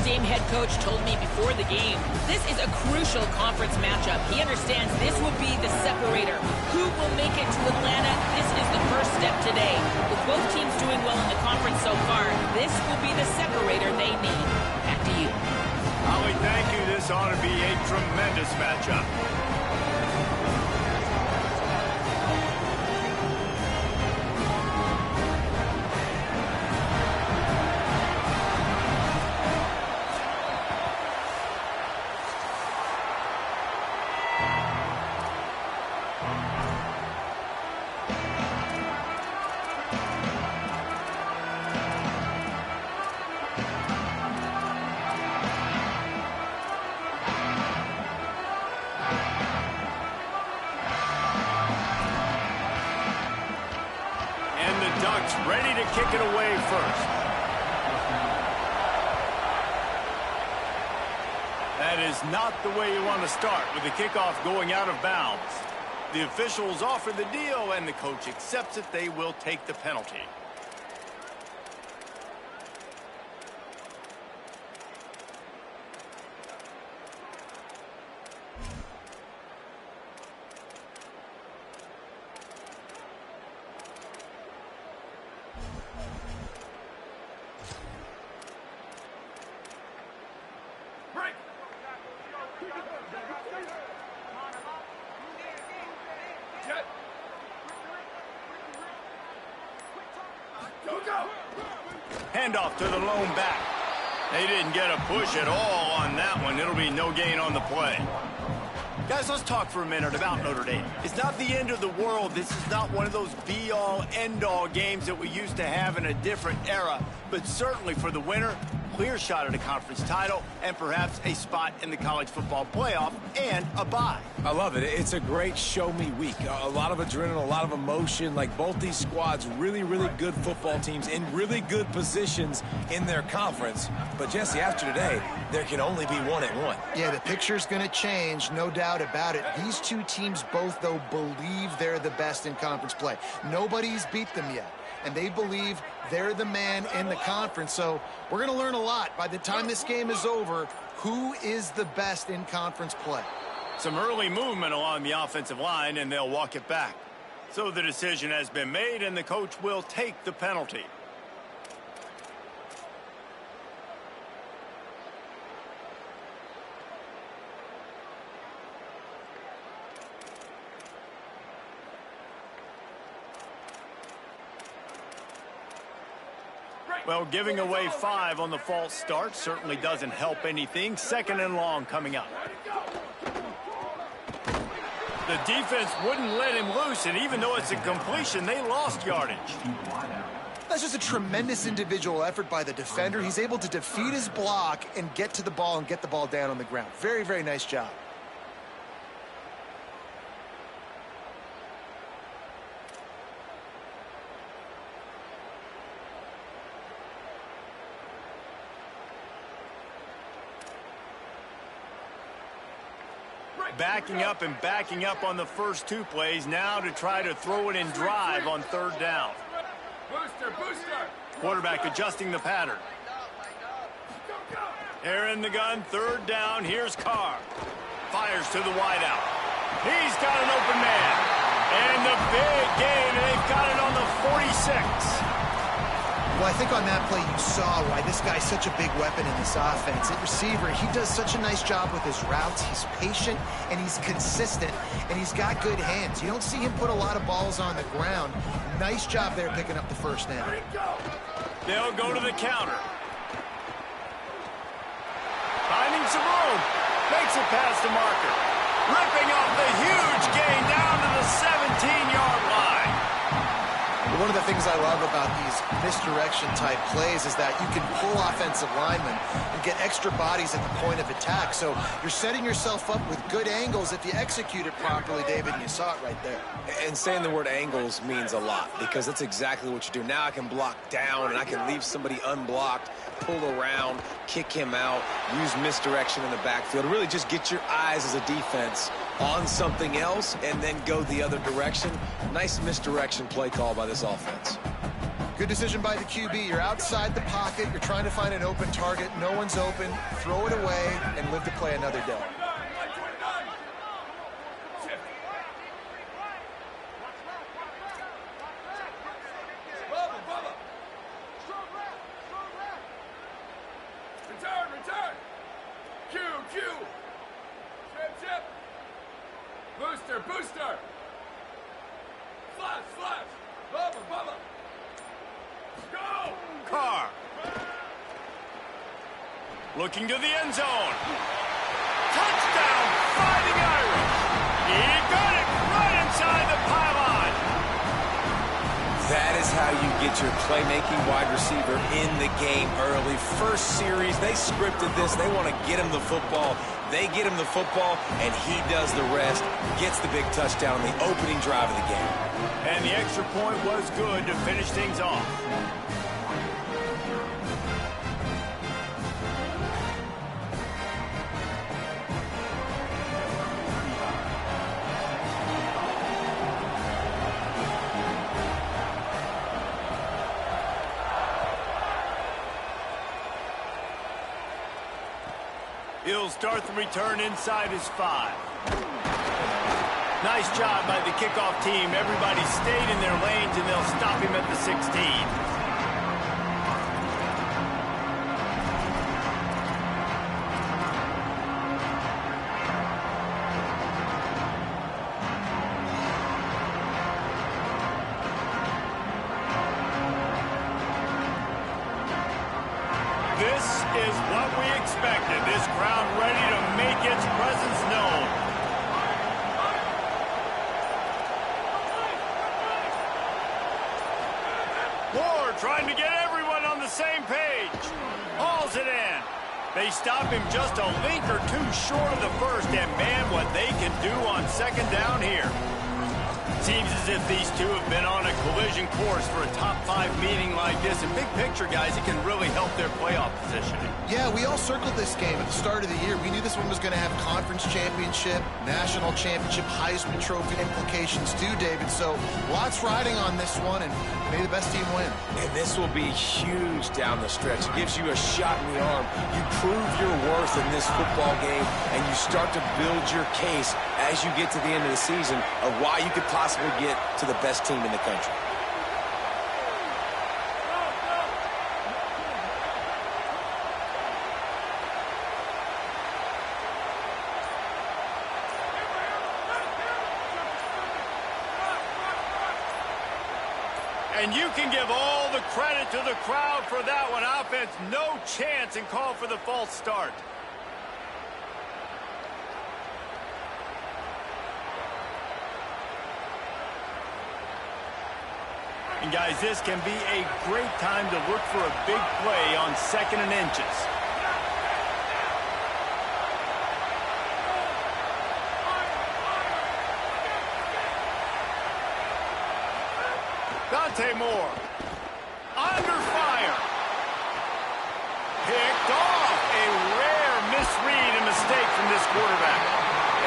Dame head coach told me before the game, this is a crucial conference matchup. He understands this will be the separator. Who will make it to Atlanta? This is the first step today. With both teams doing well in the conference so far, this will be the separator they need. Back to you. Holly, thank you. This ought to be a tremendous matchup. Ducks ready to kick it away first. That is not the way you want to start with the kickoff going out of bounds. The officials offer the deal and the coach accepts it. They will take the penalty. Handoff to the lone back. They didn't get a push at all on that one. It'll be no gain on the play. Guys, let's talk for a minute about Notre Dame. It's not the end of the world. This is not one of those be-all, end-all games that we used to have in a different era. But certainly for the winner, clear shot at a conference title and perhaps a spot in the college football playoff and a bye. I love it. It's a great show-me week. A lot of adrenaline, a lot of emotion. Like both these squads, really, really good football teams in really good positions in their conference. But, Jesse, after today, there can only be one at one. Yeah, the picture's going to change, no doubt about it. These two teams both, though, believe they're the best in conference play. Nobody's beat them yet, and they believe they're the man in the conference. So we're going to learn a lot. By the time this game is over, who is the best in conference play? Some early movement along the offensive line, and they'll walk it back. So the decision has been made, and the coach will take the penalty. Well, giving away 5 on the false start certainly doesn't help anything. 2nd and long coming up. The defense wouldn't let him loose, and even though it's a completion, they lost yardage. That's just a tremendous individual effort by the defender. He's able to defeat his block and get to the ball and get the ball down on the ground. Very, very nice job. Backing up on the first 2 plays now to try to throw it in drive on 3rd down. Booster. Quarterback adjusting the pattern. They're in the gun, 3rd down. Here's Carr. Fires to the wideout. He's got an open man. And the big gain, and they've got it on the 46. Well, I think on that play you saw why this guy's such a big weapon in this offense. At receiver, he does such a nice job with his routes. He's patient, and he's consistent, and he's got good hands. You don't see him put a lot of balls on the ground. Nice job there picking up the first down. They'll go to the counter. Finding some room. Makes it past the marker. Ripping off the huge gain down to the 17-yard line. One of the things I love about these misdirection-type plays is that you can pull offensive linemen and get extra bodies at the point of attack. So you're setting yourself up with good angles if you execute it properly, David, and you saw it right there. And saying the word angles means a lot because that's exactly what you do. Now I can block down, and I can leave somebody unblocked, pull around, kick him out, use misdirection in the backfield. Really just get your eyes as a defense on something else and then go the other direction. Nice misdirection play call by this offense. Good decision by the QB. You're outside the pocket. You're trying to find an open target. No one's open. Throw it away and live to play another day. Return! Q! Chip! Booster! Flash! Bubba! Go! Carr. Looking to the end zone. Touchdown, Fighting Irish. He got it right inside the pylon. That is how you get your playmaking wide receiver in the game early. First series, they scripted this. They want to get him the football. They get him the football, and he does the rest. Gets the big touchdown on the opening drive of the game. And the extra point was good to finish things off. He'll start the return inside his 5. Nice job by the kickoff team. Everybody stayed in their lanes, and they'll stop him at the 16. This is what we expected. This crowd ready to make its presence known. Moore trying to get everyone on the same page. Hauls it in. They stop him just a link or two short of the first, and man, what they can do on second down here. Seems as if these two have been on a collision course for a top 5 meeting like this. And big picture, guys, it can really help their playoff positioning. Yeah, we all circled this game at the start of the year. We knew this one was going to have conference championship, national championship, Heisman Trophy implications too, David. So lots riding on this one, and may the best team win. And this will be huge down the stretch. It gives you a shot in the arm. You prove your worth in this football game, and you start to build your case as you get to the end of the season of why you could possibly get to the best team in the country. And you can give all the credit to the crowd for that one. Offense, no chance, and call for the false start. And guys, this can be a great time to look for a big play on 2nd and inches. Moore. Under fire. Picked off. A rare misread and mistake from this quarterback.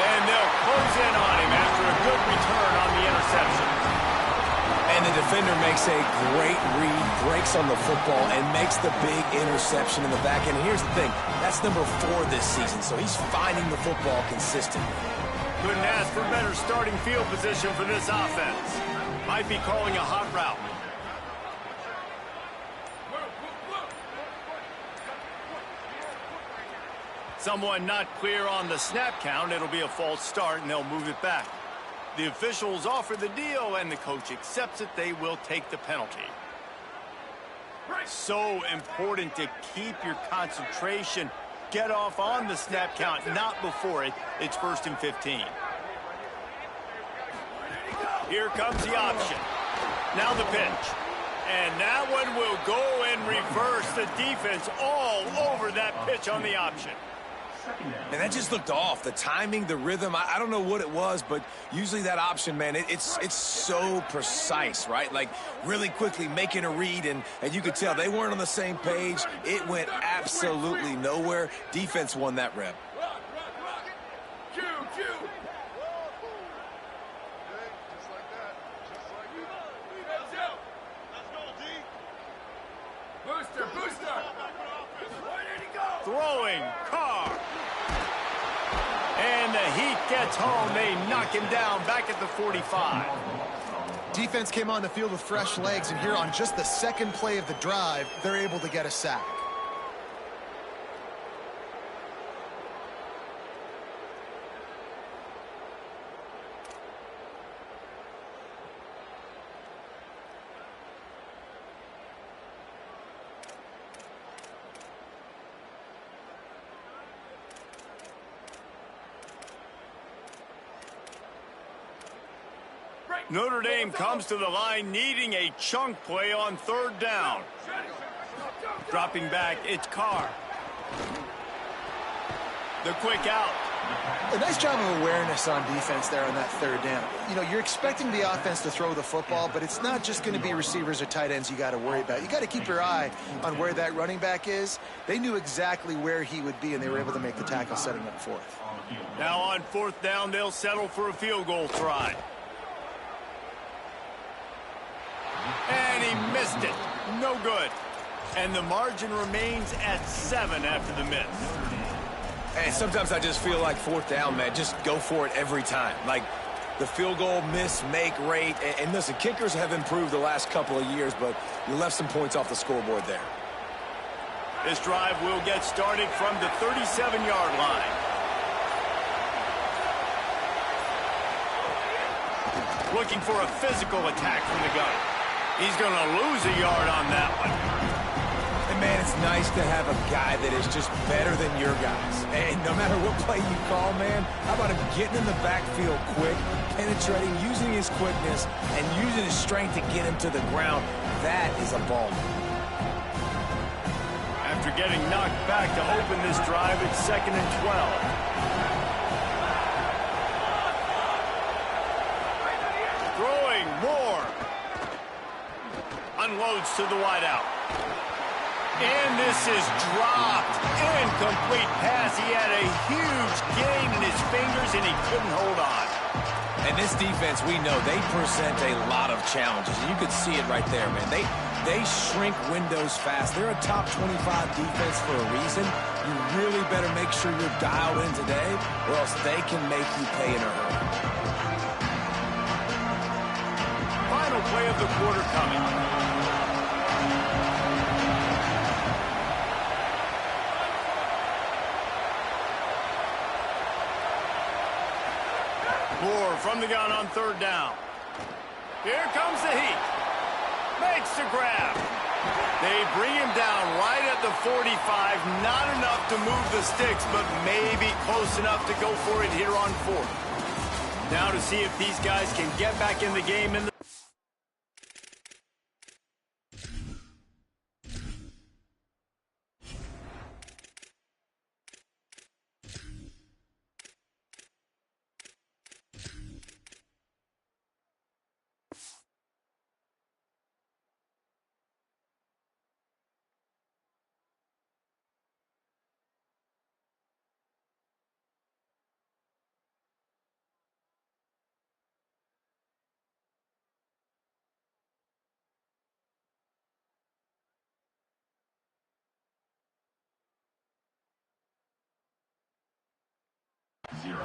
And they'll close in on him after a good return on the interception. And the defender makes a great read, breaks on the football, and makes the big interception in the back end. Here's the thing. That's number 4 this season, so he's finding the football consistently. Couldn't ask for better starting field position for this offense. Might be calling a hot route. Someone not clear on the snap count. It'll be a false start, and they'll move it back. The officials offer the deal, and the coach accepts it. They will take the penalty. So important to keep your concentration. Get off on the snap count, not before it. It's 1st and 15. Here comes the option. Now the pitch. And that one will go and reverse. The defense all over that pitch on the option. And that just looked off. The timing, the rhythm, I don't know what it was, but usually that option, man, it's so precise, right? Like really quickly making a read, and you could tell they weren't on the same page. It went absolutely nowhere. Defense won that rep. Throwing, Carr. And the Heat gets home. They knock him down back at the 45. Defense came on the field with fresh legs, and here on just the second play of the drive, they're able to get a sack. Notre Dame comes to the line needing a chunk play on third down. Dropping back, it's Carr. The quick out. A nice job of awareness on defense there on that third down. You know, you're expecting the offense to throw the football, but it's not just going to be receivers or tight ends you got to worry about. You got to keep your eye on where that running back is. They knew exactly where he would be, and they were able to make the tackle setting up fourth. Now on fourth down, they'll settle for a field goal try. And he missed it. No good. And the margin remains at 7 after the miss. And sometimes I just feel like fourth down, man, just go for it every time. Like the field goal miss, make rate. And listen, kickers have improved the last couple of years, but you left some points off the scoreboard there. This drive will get started from the 37-yard line. Looking for a physical attack from the gun. He's going to lose a yard on that one. And, man, it's nice to have a guy that is just better than your guys. And no matter what play you call, man, how about him getting in the backfield quick, penetrating, using his quickness, and using his strength to get him to the ground? That is a ball. After getting knocked back to open this drive, it's 2nd and 12. Throwing more. Unloads to the wideout. And this is dropped. Incomplete pass. He had a huge gain in his fingers, and he couldn't hold on. And this defense, we know, they present a lot of challenges. And you can see it right there, man. They shrink windows fast. They're a top 25 defense for a reason. You really better make sure you're dialed in today, or else they can make you pay in a hurry. Final play of the quarter coming. Moore from the gun on third down. Here comes the Heat. Makes the grab. They bring him down right at the 45. Not enough to move the sticks, but maybe close enough to go for it here on fourth. Now to see if these guys can get back in the game in the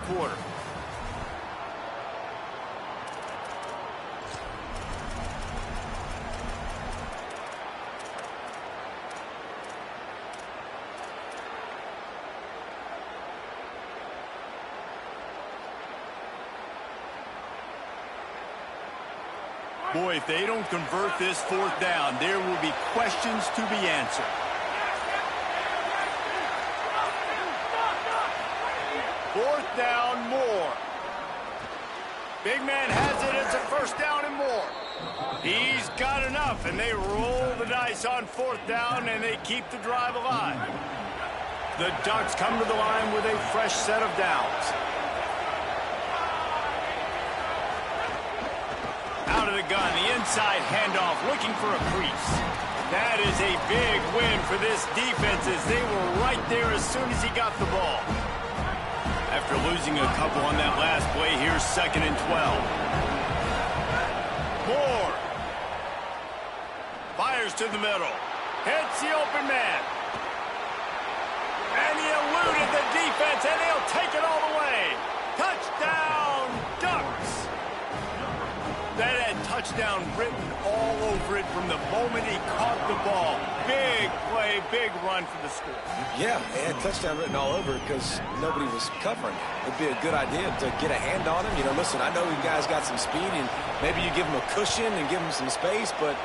quarter. Boy, if they don't convert this fourth down, there will be questions to be answered. Fourth down, Moore. Big man has it. It's a first down and more. He's got enough, and they roll the dice on fourth down, and they keep the drive alive. The Ducks come to the line with a fresh set of downs. Out of the gun, the inside handoff, looking for a crease. That is a big win for this defense, as they were right there as soon as he got the ball. After losing a couple on that last play, here's 2nd and 12. Moore. Fires to the middle. Hits the open man. touchdown written all over it from the moment he caught the ball. Big play, big run for the score. Yeah, they had touchdown written all over it because nobody was covering. It'd be a good idea to get a hand on him. You know, listen, I know you guys got some speed, and maybe you give him a cushion and give him some space, but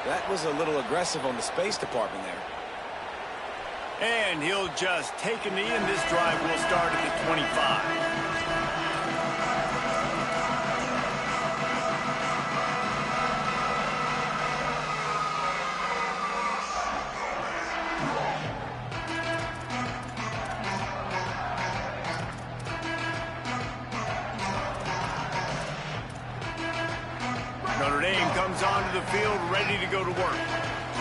that was a little aggressive on the space department there. And he'll just take a knee, and this drive will start at the 25. Notre Dame comes onto the field ready to go to work.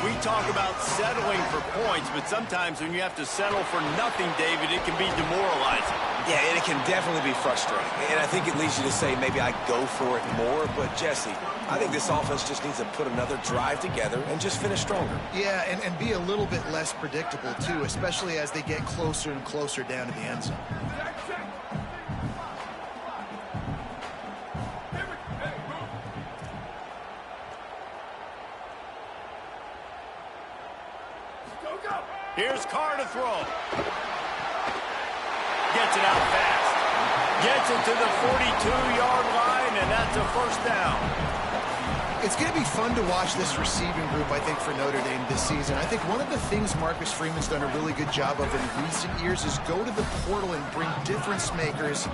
We talk about settling for points, but sometimes when you have to settle for nothing, David, it can be demoralizing. Yeah, and it can definitely be frustrating. And I think it leads you to say maybe I go for it more. But, Jesse, I think this offense just needs to put another drive together and just finish stronger. Yeah, and be a little bit less predictable, too, especially as they get closer and closer down to the end zone. Here's Carr to throw. Gets it out fast. Gets it to the 42-yard line, and that's a first down. It's going to be fun to watch this receiving group, I think, for Notre Dame this season. I think one of the things Marcus Freeman's done a really good job of in recent years is go to the portal and bring difference makers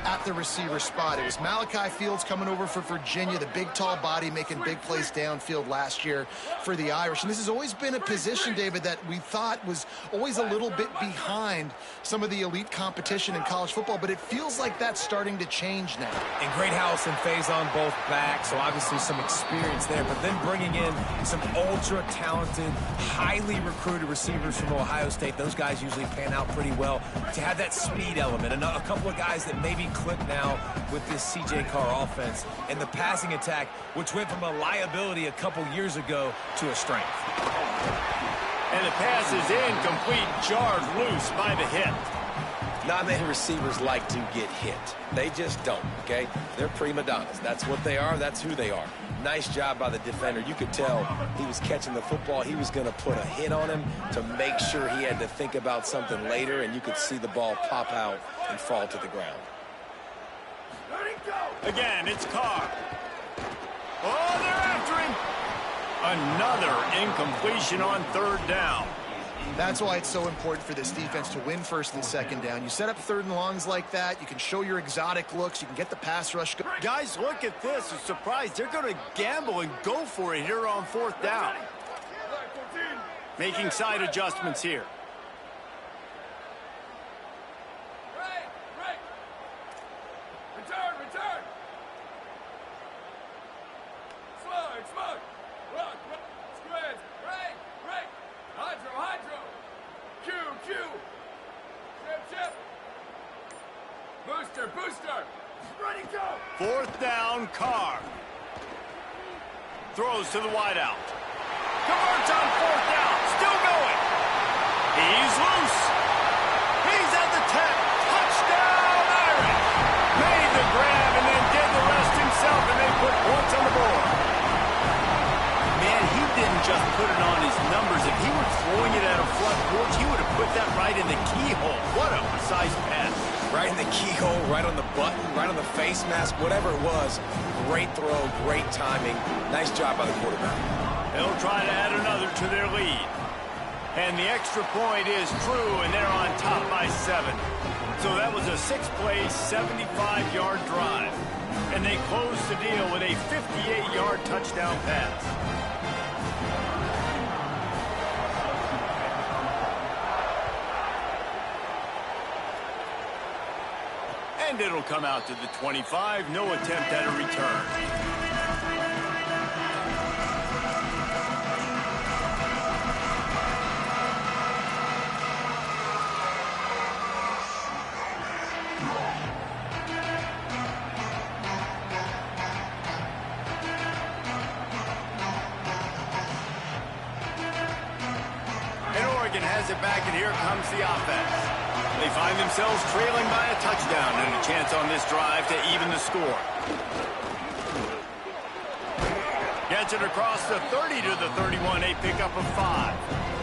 at the receiver spot. It was Malachi Fields coming over for Virginia, the big, tall body making big plays downfield last year for the Irish. And this has always been a position, David, that we thought was always a little bit behind some of the elite competition in college football, but it feels like that's starting to change now. And Greathouse and Faison both back, so obviously some experience there, but then bringing in some ultra-talented, highly recruited receivers from Ohio State. Those guys usually pan out pretty well to have that speed element. And a couple of guys that maybe click now with this C.J. Carr offense. And the passing attack, which went from a liability a couple years ago to a strength. And the pass is incomplete, jarred loose by the hit. Not many receivers like to get hit. They just don't, okay? They're prima donnas. That's what they are. That's who they are. Nice job by the defender. You could tell he was catching the football. He was going to put a hit on him to make sure he had to think about something later, and you could see the ball pop out and fall to the ground. Again, it's Carr. Oh, they're after him. Another incompletion on third down. That's why it's so important for this defense to win first and second down. You set up third and longs like that. You can show your exotic looks. You can get the pass rush. Guys, look at this. I'm surprised. They're going to gamble and go for it here on fourth down. Making side adjustments here. Return. Slug. Rock. Squares. Break. Hydro. Q. Chip. Booster. Ready, go. Fourth down, Carr. Throws to the wideout. Converts on fourth down. Still going. He's loose. He's at the 10. Touchdown, Irish. Made the grab and then did the rest himself, and they put points on the board. Man, he didn't just put it on his numbers. If he were throwing it at a front porch, he would have put that right in the keyhole. What a precise pass. Right in the keyhole, right on the button, right on the face mask, whatever it was. Great throw, great timing. Nice job by the quarterback. They'll try to add another to their lead. And the extra point is true, and they're on top by 7. So that was a 6-play, 75-yard drive. And they close the deal with a 58-yard touchdown pass. And it'll come out to the 25. No attempt at a return. Has it back, and here comes the offense. They find themselves trailing by a touchdown and a chance on this drive to even the score. gets it across the 30 to the 31, a pickup of 5.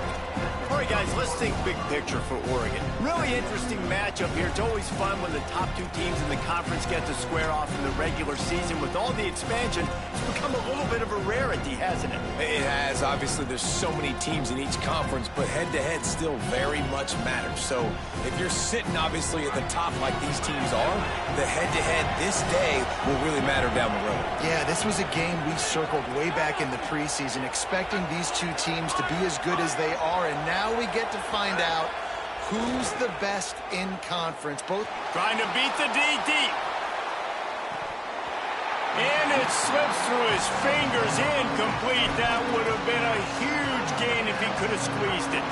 All right, guys, let's think big picture for Oregon. Really interesting matchup here. It's always fun when the top two teams in the conference get to square off in the regular season. With all the expansion, it's become a little bit of a rarity, hasn't it? It has. Obviously, there's so many teams in each conference, but head-to-head still very much matters. So if you're sitting, obviously, at the top like these teams are, the head-to-head this day will really matter down the road. Yeah, this was a game we circled way back in the preseason, expecting these two teams to be as good as they are, and now we get to find out who's the best in conference. Both trying to beat the D deep. And it slips through his fingers, incomplete. That would have been a huge gain if he could have squeezed it.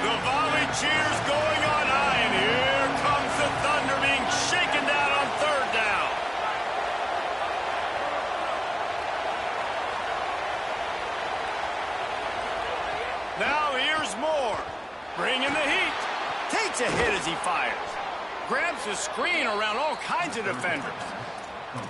The volley cheers going on high, and here comes the Thunder being shaken down on third down. Now here's Moore, bringing the heat. Takes a hit as he fires. Grabs the screen around all kinds of defenders.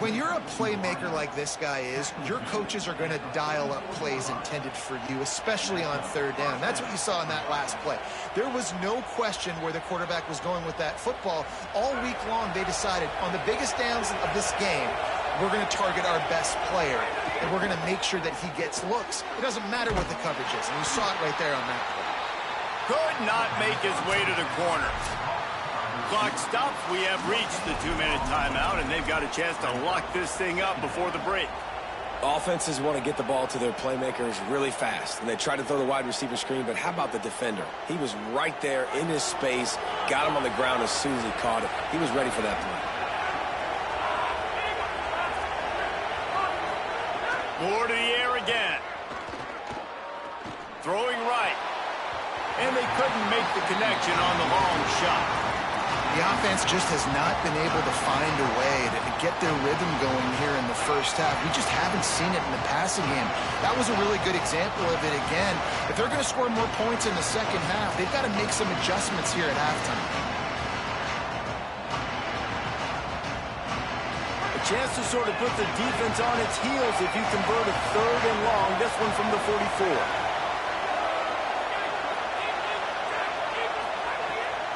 When you're a playmaker like this guy is, your coaches are going to dial up plays intended for you, especially on third down. That's what you saw in that last play. There was no question where the quarterback was going with that football. All week long, they decided on the biggest downs of this game, we're going to target our best player, and we're going to make sure that he gets looks. It doesn't matter what the coverage is, and you saw it right there on that play. Could not make his way to the corner. Clock stops. We have reached the 2-minute timeout, and they've got a chance to lock this thing up before the break. Offenses want to get the ball to their playmakers really fast, and they try to throw the wide receiver screen, but how about the defender? He was right there in his space, got him on the ground as soon as he caught it. He was ready for that play. More to the air again. Throwing right. And they couldn't make the connection on the long shot. The offense just has not been able to find a way to get their rhythm going here in the first half. We just haven't seen it in the passing game. That was a really good example of it again. If they're going to score more points in the second half, they've got to make some adjustments here at halftime. A chance to sort of put the defense on its heels if you convert a third and long. This one from the 44.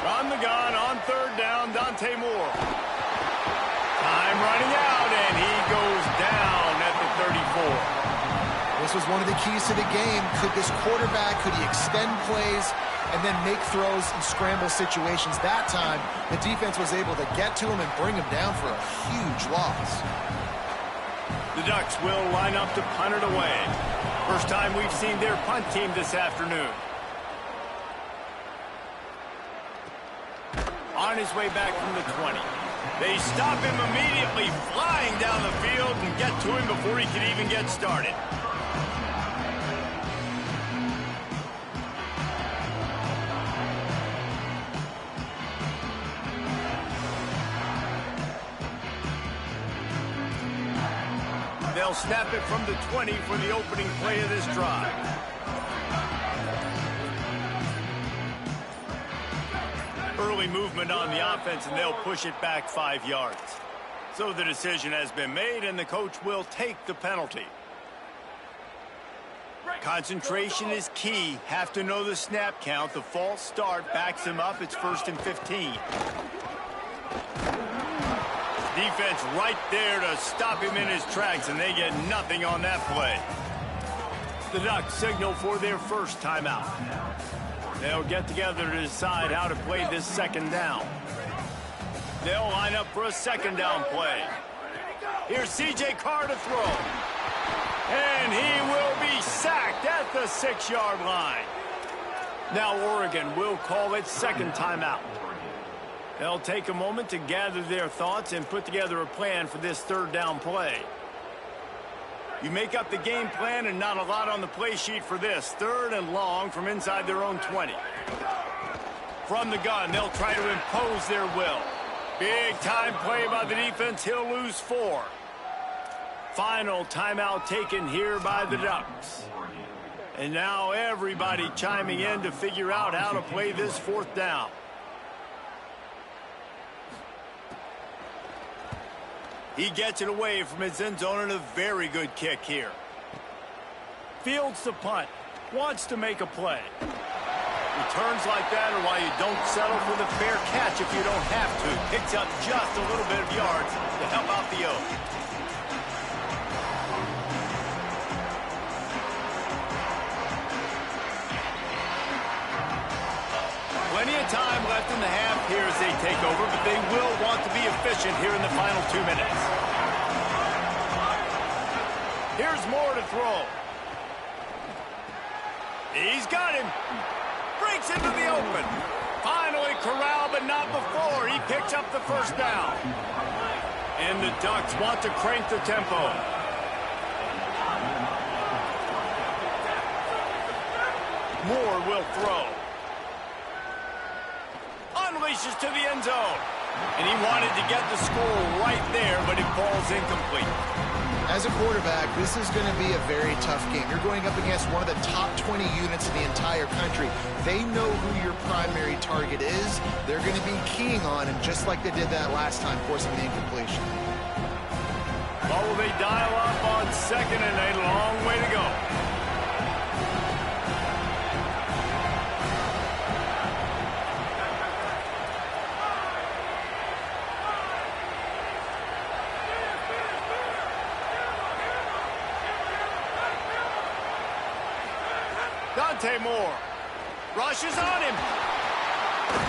On the gun, on third down, Dante Moore. Time running out, and he goes down at the 34. This was one of the keys to the game. Could this quarterback, could he extend plays and then make throws in scramble situations? That time, the defense was able to get to him and bring him down for a huge loss. The Ducks will line up to punt it away. First time we've seen their punt team this afternoon. On his way back from the 20. They stop him immediately, flying down the field and get to him before he can even get started. They'll snap it from the 20 for the opening play of this drive. Early movement on the offense, and they'll push it back 5 yards. So the decision has been made, and the coach will take the penalty. Concentration is key. Have to know the snap count. The false start backs him up. It's 1st and 15. Defense right there to stop him in his tracks, and they get nothing on that play. The Ducks signal for their first timeout. They'll get together to decide how to play this second down. They'll line up for a second down play. Here's C.J. Carr to throw. And he will be sacked at the 6-yard line. Now Oregon will call its second timeout. They'll take a moment to gather their thoughts and put together a plan for this third down play. You make up the game plan, and not a lot on the play sheet for this. 3rd and long from inside their own 20. From the gun, they'll try to impose their will. Big time play by the defense. He'll lose 4. Final timeout taken here by the Ducks. And now everybody chiming in to figure out how to play this 4th down. He gets it away from his end zone, and a very good kick here. Fields the punt. Wants to make a play. Returns like that are why you don't settle for the fair catch if you don't have to. Picks up just a little bit of yards to help out the O. Plenty of time left in the half here as they take over, but they will want to be efficient here in the final 2 minutes. Here's Moore to throw. He's got him. Breaks into the open. Finally corralled, but not before. He picks up the first down. And the Ducks want to crank the tempo. Moore will throw. Unleashes to the end zone. And he wanted to get the score right there, but it falls incomplete. As a quarterback, this is going to be a very tough game. You're going up against one of the top 20 units in the entire country. They know who your primary target is. They're going to be keying on him, just like they did that last time, forcing the incompletion. Oh, they dial up on second, and a long way to go. Moore rushes on him,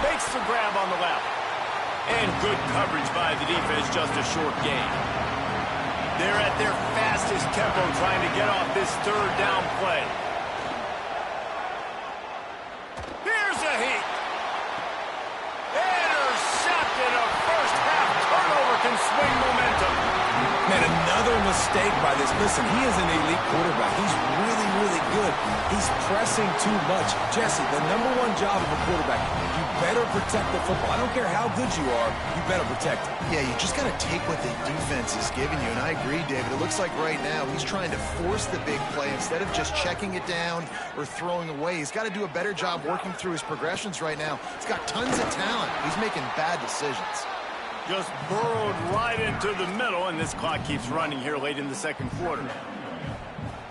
makes the grab on the left, and good coverage by the defense. Just a short gain. They're at their fastest tempo trying to get off this third down play. Here's a heat. Intercepted. A first half turnover can swing momentum. Man, another mistake by this. Listen, he is an elite quarterback. He's really, really good. He's pressing too much. Jesse, the #1 job of a quarterback, you better protect the football. I don't care how good you are, you better protect it. Yeah, you just got to take what the defense is giving you, and I agree, David. It looks like right now he's trying to force the big play instead of just checking it down or throwing away. He's got to do a better job working through his progressions right now. He's got tons of talent. He's making bad decisions. Just burrowed right into the middle, and this clock keeps running here late in the second quarter.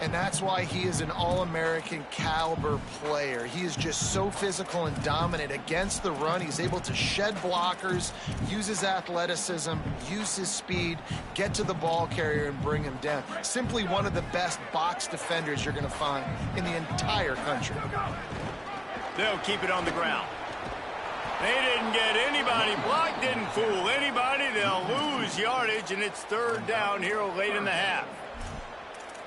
And that's why he is an All-American caliber player. He is just so physical and dominant against the run. He's able to shed blockers, use his athleticism, use his speed, get to the ball carrier and bring him down. Simply one of the best box defenders you're going to find in the entire country. They'll keep it on the ground. They didn't get anybody blocked, didn't fool anybody. They'll lose yardage, and it's third down here late in the half.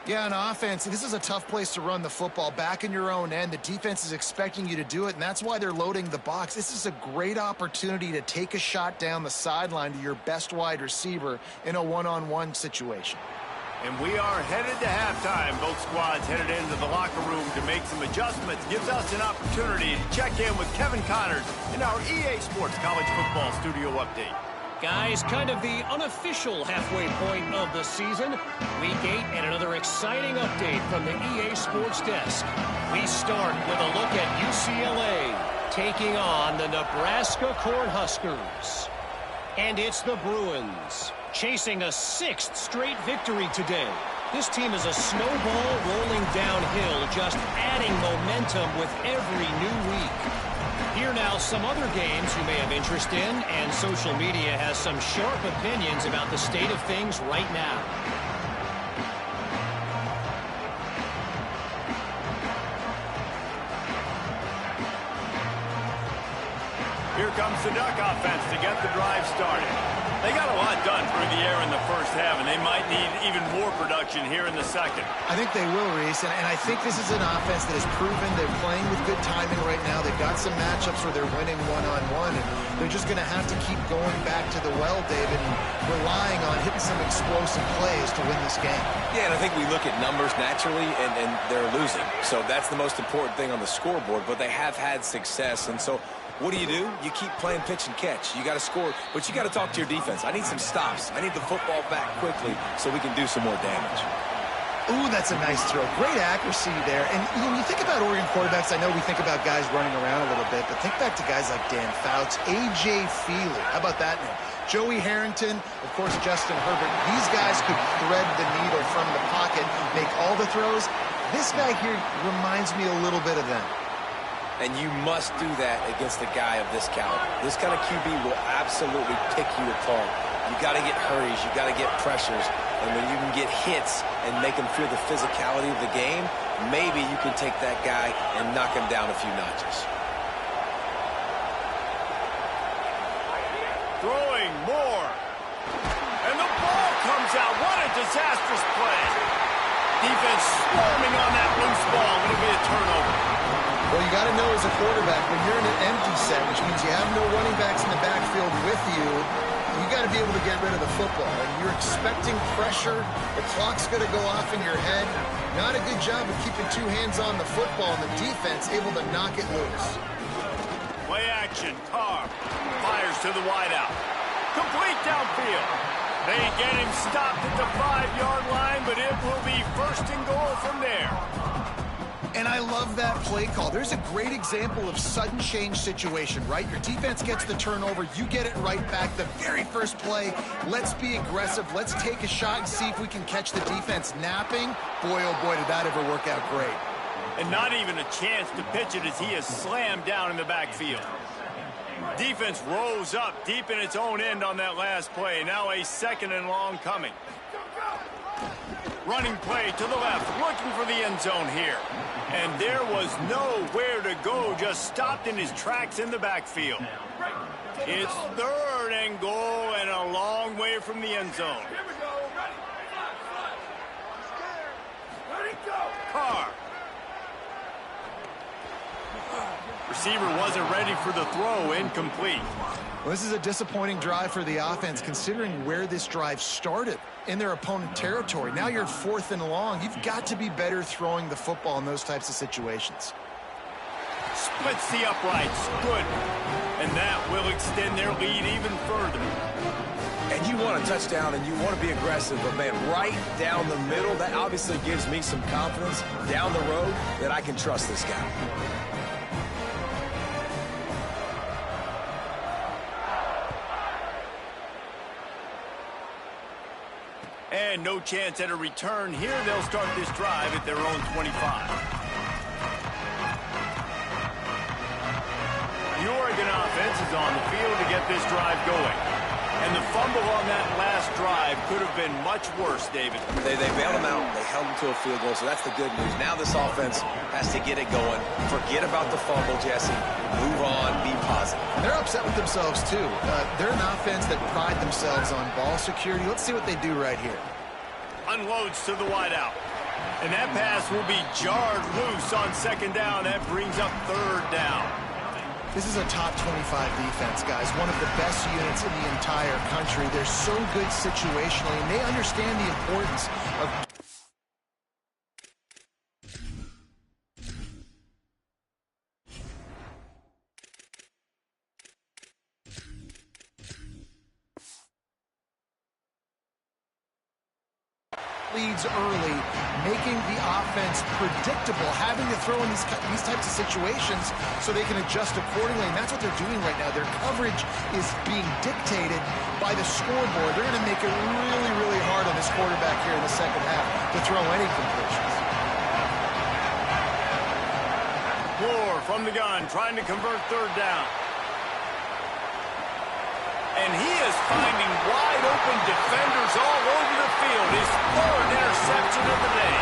Yeah, on offense, this is a tough place to run the football. Back in your own end, the defense is expecting you to do it, and that's why they're loading the box. This is a great opportunity to take a shot down the sideline to your best wide receiver in a one-on-one situation. And we are headed to halftime. Both squads headed into the locker room to make some adjustments. Gives us an opportunity to check in with Kevin Connors in our EA Sports College Football Studio Update. Guys, kind of the unofficial halfway point of the season. Week 8 and another exciting update from the EA Sports Desk. We start with a look at UCLA taking on the Nebraska Cornhuskers. And it's the Bruins chasing a 6th straight victory today. This team is a snowball rolling downhill, just adding momentum with every new week. Here now some other games you may have interest in, and social media has some sharp opinions about the state of things right now. Here comes the Duck offense to get the drive started. They got a lot done through the air in the first half, and they might need even more production here in the second. I think they will, Reese, and I think this is an offense that has proven they're playing with good timing right now. They've got some matchups where they're winning one-on-one, and they're just going to have to keep going back to the well, David, and relying on hitting some explosive plays to win this game. Yeah, and I think we look at numbers naturally, and they're losing. So that's the most important thing on the scoreboard, but they have had success, and so what do? You keep playing pitch and catch. You got to score, but you got to talk to your defense. I need some stops. I need the football back quickly so we can do some more damage. Ooh, that's a nice throw. Great accuracy there. And when you think about Oregon quarterbacks, I know we think about guys running around a little bit, but think back to guys like Dan Fouts, A.J. Feely. How about that name? Joey Harrington, of course, Justin Herbert. These guys could thread the needle from the pocket, make all the throws. This guy here reminds me a little bit of them. And you must do that against a guy of this caliber. This kind of QB will absolutely pick you apart. You got to get hurries. You got to get pressures. And when you can get hits and make him feel the physicality of the game, maybe you can take that guy and knock him down a few notches. Throwing more. And the ball comes out. What a disastrous play. Defense swarming on that loose ball. It'll be a turnover. Well, you got to know as a quarterback, when you're in an empty set, which means you have no running backs in the backfield with you, you got to be able to get rid of the football. And you're expecting pressure. The clock's going to go off in your head. Not a good job of keeping two hands on the football, and the defense able to knock it loose. Play action. Carr fires to the wideout. Complete downfield. They get him stopped at the 5-yard line, but it will be first and goal from there. And I love that play call. There's a great example of sudden change situation, right? Your defense gets the turnover. You get it right back. The very first play, let's be aggressive. Let's take a shot and see if we can catch the defense napping. Boy, oh boy, did that ever work out great. And not even a chance to pitch it as he is slammed down in the backfield. Defense rose up deep in its own end on that last play. Now a second and long coming. Running play to the left, looking for the end zone here. And there was nowhere to go, just stopped in his tracks in the backfield. It's third and goal and a long way from the end zone. Here we go. Ready, go. Carr. Receiver wasn't ready for the throw, incomplete. Well, this is a disappointing drive for the offense, considering where this drive started, in their opponent territory. Now you're 4th and long. You've got to be better throwing the football in those types of situations. Splits the uprights. Good. And that will extend their lead even further. And you want a touchdown and you want to be aggressive, but man, right down the middle, that obviously gives me some confidence down the road that I can trust this guy. And no chance at a return here. They'll start this drive at their own 25. The Oregon offense is on the field to get this drive going. And the fumble on that last drive could have been much worse, David. They bailed him out. They held him to a field goal, so that's the good news. Now this offense has to get it going. Forget about the fumble, Jesse. Move on. Be positive. They're upset with themselves, too. They're an offense that pride themselves on ball security. Let's see what they do right here. Unloads to the wideout. And that pass will be jarred loose on second down. That brings up third down. This is a top 25 defense, guys. One of the best units in the entire country. They're so good situationally, and they understand the importance of leads early, making the offense predictable, having to throw in these types of situations so they can adjust accordingly, and that's what they're doing right now. Their coverage is being dictated by the scoreboard. They're going to make it really, really hard on this quarterback here in the second half to throw any completions. Moore from the gun, trying to convert third down. And he is finding wide-open defenders all over the field. His third interception of the day.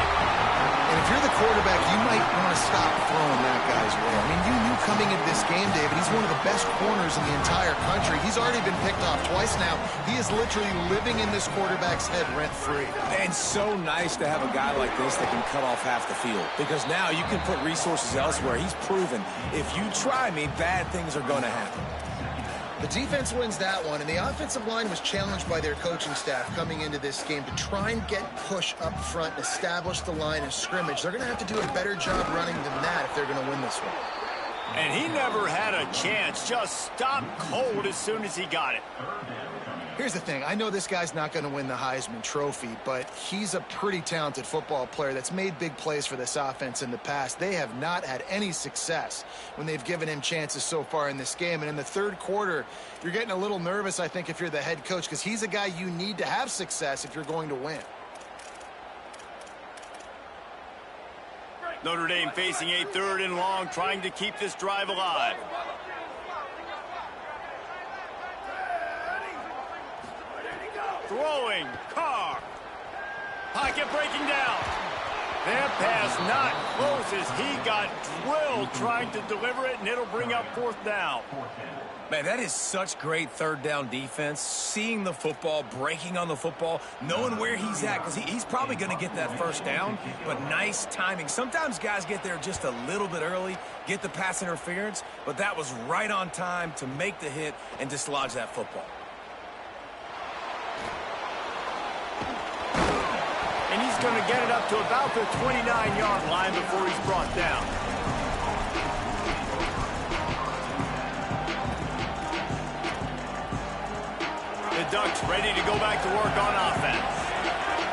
And if you're the quarterback, you might want to stop throwing that guy's way. I mean, you knew coming into this game, David, he's one of the best corners in the entire country. He's already been picked off twice now. He is literally living in this quarterback's head rent-free. And so nice to have a guy like this that can cut off half the field, because now you can put resources elsewhere. He's proven if you try me, bad things are going to happen. The defense wins that one, and the offensive line was challenged by their coaching staff coming into this game to try and get push up front and establish the line of scrimmage. They're going to have to do a better job running than that if they're going to win this one. And he never had a chance, just stopped cold as soon as he got it. Here's the thing. I know this guy's not going to win the Heisman Trophy, but he's a pretty talented football player that's made big plays for this offense in the past. They have not had any success when they've given him chances so far in this game. And in the third quarter, you're getting a little nervous, I think, if you're the head coach, because he's a guy you need to have success if you're going to win. Notre Dame facing a 3rd and long, trying to keep this drive alive. Throwing, Carr. Pocket breaking down. That pass not close as he got drilled trying to deliver it, and it'll bring up 4th down. Man, that is such great 3rd down defense. Seeing the football, breaking on the football, knowing where he's at, because he's probably going to get that 1st down, but nice timing. Sometimes guys get there just a little bit early, get the pass interference, but that was right on time to make the hit and dislodge that football. And he's going to get it up to about the 29-yard line before he's brought down. The Ducks ready to go back to work on offense.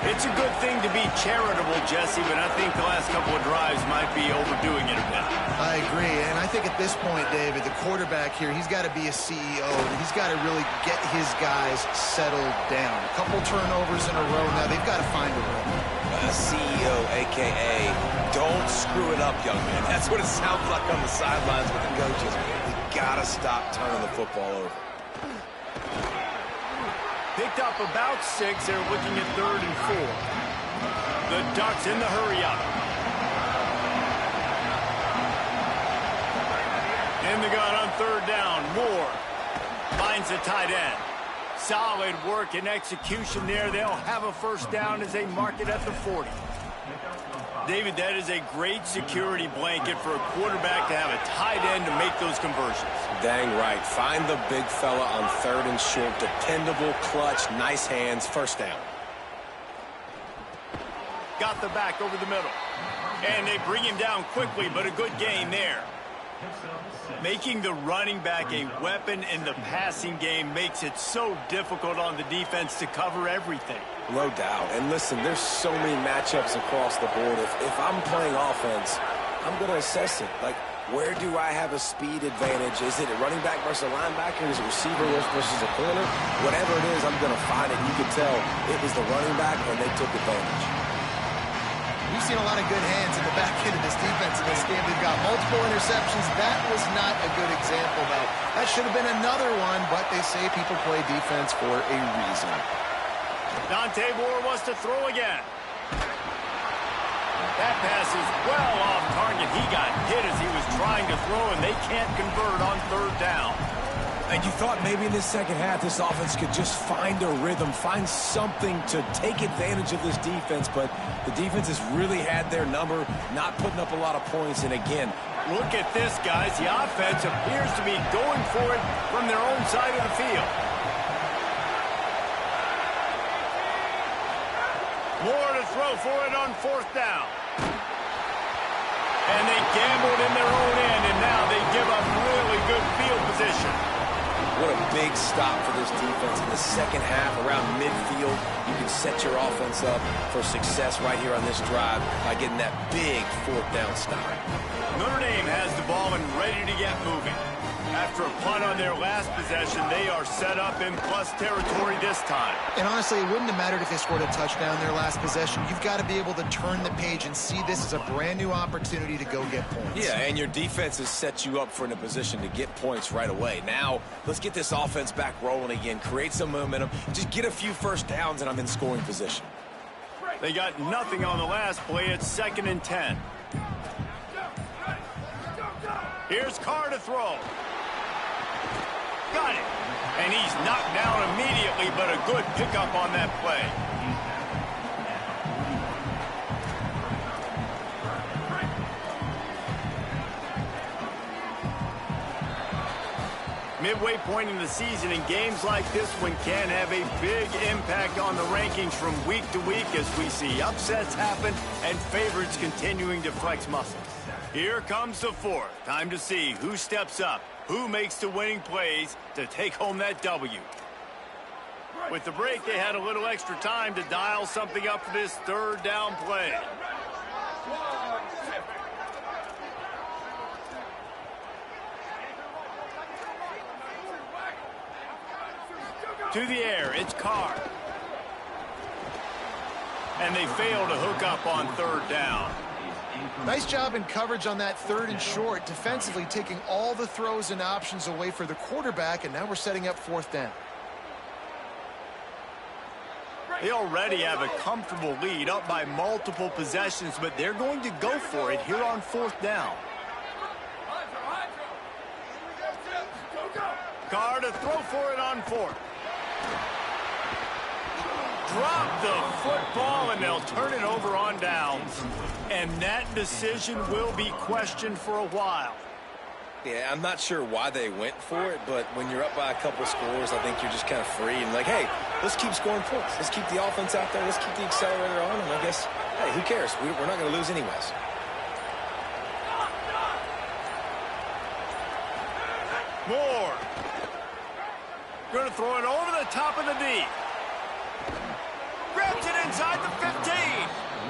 It's a good thing to be charitable, Jesse, but I think the last couple of drives might be overdoing it a bit. I agree, and I think at this point, David, the quarterback here, he's got to be a CEO, and he's got to really get his guys settled down. A couple turnovers in a row now. They've got to find a rhythm. CEO, a.k.a. don't screw it up, young man. That's what it sounds like on the sidelines with the coaches. We got to stop turning the football over. Picked up about 6. They're looking at 3rd and 4. The Ducks in the hurry-up. In the gun on 3rd down. Moore finds the tight end. Solid work and execution there. They'll have a 1st down as they mark it at the 40. David, that is a great security blanket for a quarterback to have a tight end to make those conversions. Dang right. Find the big fella on 3rd and short. Dependable, clutch, nice hands. 1st down. Got the back over the middle. And they bring him down quickly, but a good gain there. Making the running back a weapon in the passing game makes it so difficult on the defense to cover everything. No doubt. And listen, there's so many matchups across the board. If I'm playing offense, I'm going to assess it. Like, where do I have a speed advantage? Is it a running back versus a linebacker? Is it a receiver versus a corner? Whatever it is, I'm going to find it. You can tell it was the running back, and they took advantage. We've seen a lot of good hands in the back end of this defense in this game. They've got multiple interceptions. That was not a good example, though. That should have been another one, but they say people play defense for a reason. Dante Moore wants to throw again. That pass is well off target. He got hit as he was trying to throw, and they can't convert on 3rd down. And you thought maybe in this second half this offense could just find a rhythm, find something to take advantage of this defense, but the defense has really had their number, not putting up a lot of points. And again, look at this, guys. The offense appears to be going for it from their own side of the field. More to throw for it on 4th down. And they gambled in their own end, and now they give up really good field position. What a big stop for this defense in the second half around midfield. You can set your offense up for success right here on this drive by getting that big 4th down stop. Notre Dame has the ball and ready to get moving. After a punt on their last possession, they are set up in plus territory this time. And honestly, it wouldn't have mattered if they scored a touchdown their last possession. You've got to be able to turn the page and see this as a brand new opportunity to go get points. Yeah, and your defense has set you up for in a position to get points right away. Now, let's get this offense back rolling again, create some momentum, just get a few 1st downs, and I'm in scoring position. They got nothing on the last play. It's 2nd and 10. Here's Carr to throw. Got it. And he's knocked down immediately, but a good pickup on that play. Midway point in the season, and games like this one can have a big impact on the rankings from week to week as we see upsets happen and favorites continuing to flex muscles. Here comes the 4th. Time to see who steps up, who makes the winning plays to take home that W. With the break, they had a little extra time to dial something up for this 3rd down play. To the air, it's Carr. And they fail to hook up on 3rd down. Nice job in coverage on that 3rd and short, defensively taking all the throws and options away for the quarterback, and now we're setting up 4th down. They already have a comfortable lead, up by multiple possessions, but they're going to go for it here on 4th down. Carr to throw for it on 4th. Drop the football, and they'll turn it over on downs. And that decision will be questioned for a while. Yeah, I'm not sure why they went for it, but when you're up by a couple scores, I think you're just kind of free and like, hey, let's keep scoring points. Let's keep the offense out there. Let's keep the accelerator on, and I guess, hey, who cares? We're not going to lose anyways. Moore. Going to throw it over the top of the D. Grabs it inside the 15.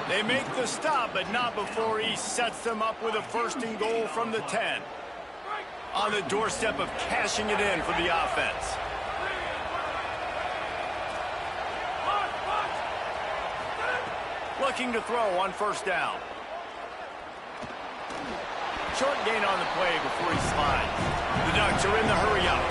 They make the stop, but not before he sets them up with a 1st and goal from the 10. On the doorstep of cashing it in for the offense. Looking to throw on 1st down. Short gain on the play before he slides. The Ducks are in the hurry-up.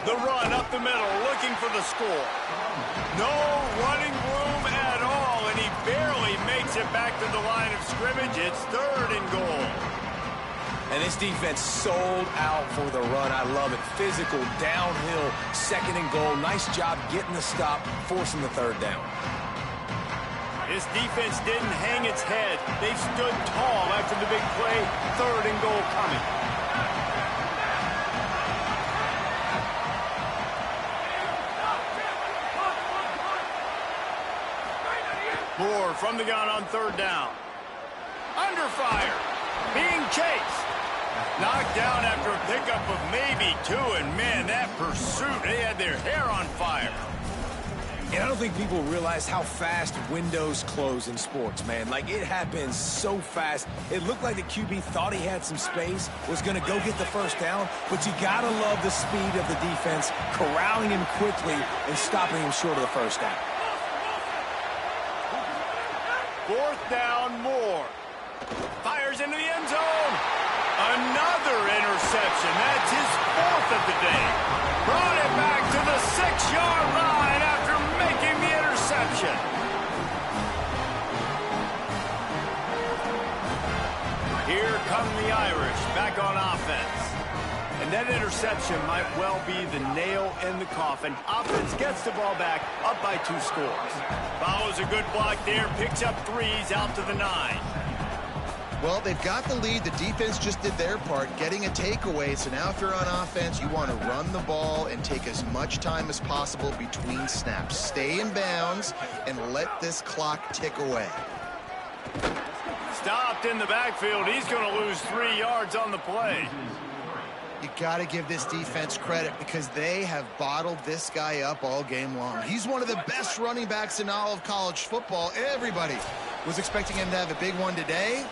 The run up the middle, looking for the score. No running room at all, and he barely makes it back to the line of scrimmage. It's 3rd and goal. And this defense sold out for the run. I love it. Physical, downhill, 2nd and goal. Nice job getting the stop, forcing the 3rd down. This defense didn't hang its head. They stood tall after the big play. 3rd and goal coming. Moore from the gun on 3rd down. Under fire. Being chased. Knocked down after a pickup of maybe 2. And, man, that pursuit, they had their hair on fire. And I don't think people realize how fast windows close in sports, man. Like, it happens so fast. It looked like the QB thought he had some space, was going to go get the 1st down, but you got to love the speed of the defense, corralling him quickly and stopping him short of the 1st down. 4th down, Moore. Fires into the end zone. Another interception. That's his 4th of the day. Brought it back to the 6-yard line after making the interception. Here come the Irish back on offense. And that interception might well be the nail in the coffin. Offense gets the ball back, up by 2 scores. Follows a good block there, picks up 3s out to the 9. Well, they've got the lead. The defense just did their part, getting a takeaway. So now if you're on offense, you want to run the ball and take as much time as possible between snaps. Stay in bounds and let this clock tick away. Stopped in the backfield. He's going to lose 3 yards on the play. You got to give this defense credit because they have bottled this guy up all game long. He's one of the best running backs in all of college football. Everybody was expecting him to have a big one today.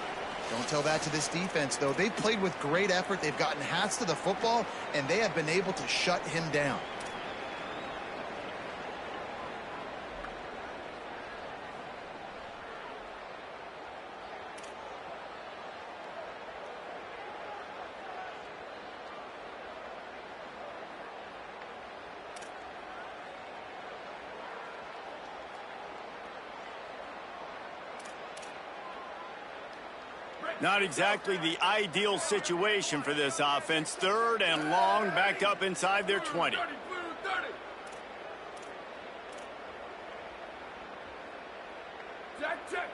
Don't tell that to this defense, though. They've played with great effort. They've gotten hats to the football, and they have been able to shut him down. Not exactly the ideal situation for this offense. 3rd and long, backed up inside their 20. Check.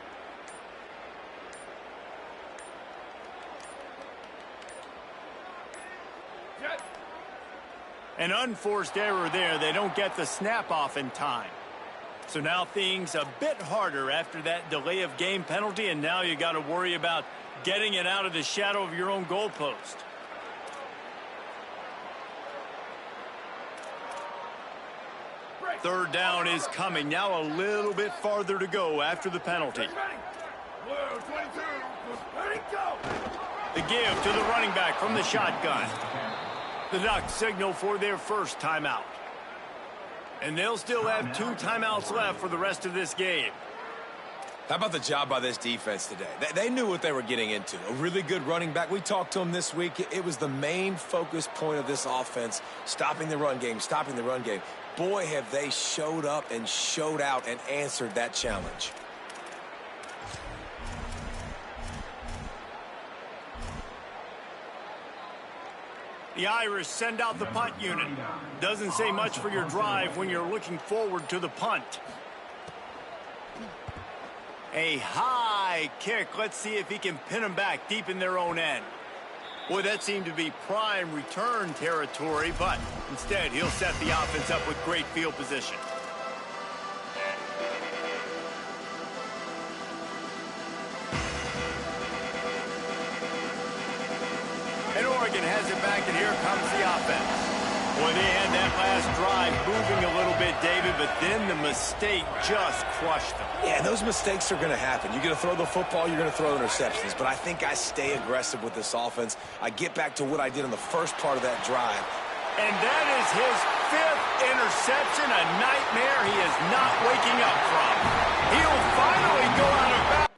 An unforced error there. They don't get the snap off in time. So now things a bit harder after that delay of game penalty, and now you got to worry about getting it out of the shadow of your own goalpost. Third down is coming. Now a little bit farther to go after the penalty. Blue 22. Ready, go! The give to the running back from the shotgun. The Ducks signal for their first timeout. And they'll still have 2 timeouts left for the rest of this game. How about the job by this defense today? They knew what they were getting into. A really good running back. We talked to him this week. It was the main focus point of this offense, stopping the run game, stopping the run game. Boy, have they showed up and showed out and answered that challenge. The Irish send out the punt unit. Doesn't say much for your drive when you're looking forward to the punt. A high kick. Let's see if he can pin them back deep in their own end. Boy, that seemed to be prime return territory, but instead he'll set the offense up with great field position. And Oregon has it back, and here comes the offense. Boy, they had that last drive moving a little bit, David, but then the mistake just crushed them. Yeah, those mistakes are going to happen. You're going to throw the football, you're going to throw interceptions. But I think I stay aggressive with this offense. I get back to what I did in the first part of that drive. And that is his 5th interception, a nightmare he is not waking up from. He'll finally go out of bounds.